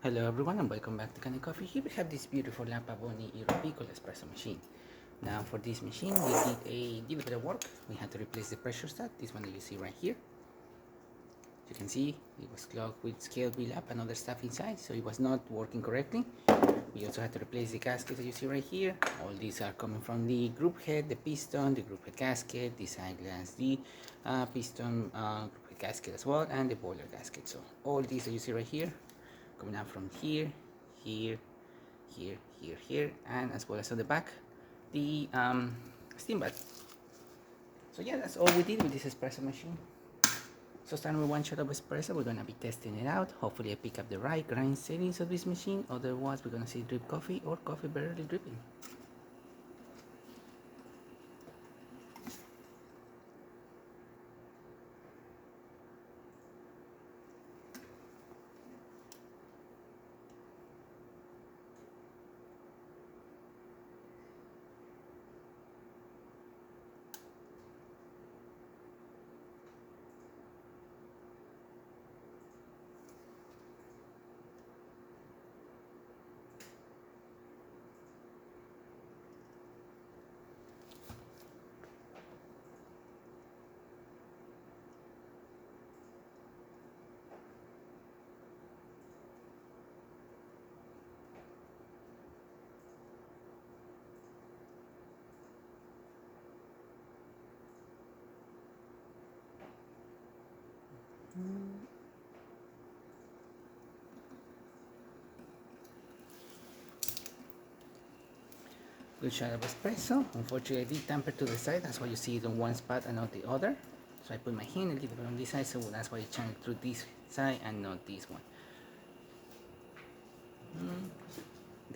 Hello everyone and welcome back to Kanen Coffee. Here we have this beautiful Pavoni Piccolo espresso machine. Now for this machine we did a little bit of work. We had to replace the pressure stat, this one that you see right here. As you can see, it was clogged with scale buildup and other stuff inside, so it was not working correctly. We also had to replace the gasket that you see right here. All these are coming from the group head, the piston, the group head gasket, the side glass, the piston group head gasket as well, and the boiler gasket. So all these that you see right here coming out from here, here, and as well as on the back, the steam bath. So yeah, that's all we did with this espresso machine. So starting with one shot of espresso, we're gonna be testing it out. Hopefully I pick up the right grind settings of this machine, otherwise we're gonna see drip coffee or coffee barely dripping. Good shot of espresso. Unfortunately, I did tamper to the side. That's why you see it on one spot and not the other. So I put my hand a little bit on this side, so that's why it channeled through this side and not this one.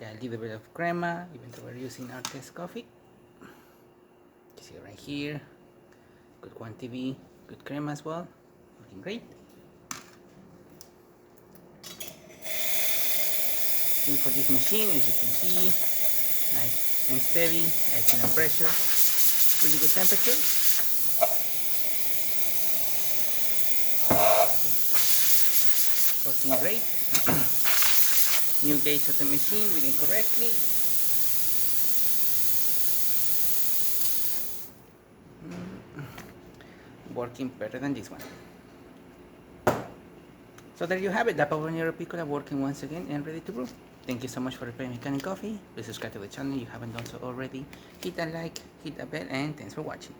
Got a little bit of crema, even though we're using our test coffee. You see right here. Good quantity, good crema as well. Looking great. Thing for this machine, as you can see, nice and steady, excellent pressure, really good temperature. Working great. New gauge of the machine reading correctly. Working better than this one. So there you have it, the Pavoni Piccolo working once again and ready to brew. Thank you so much for repairing Kanen Coffee. Please subscribe to the channel if you haven't done so already. Hit that like, hit that bell, and thanks for watching.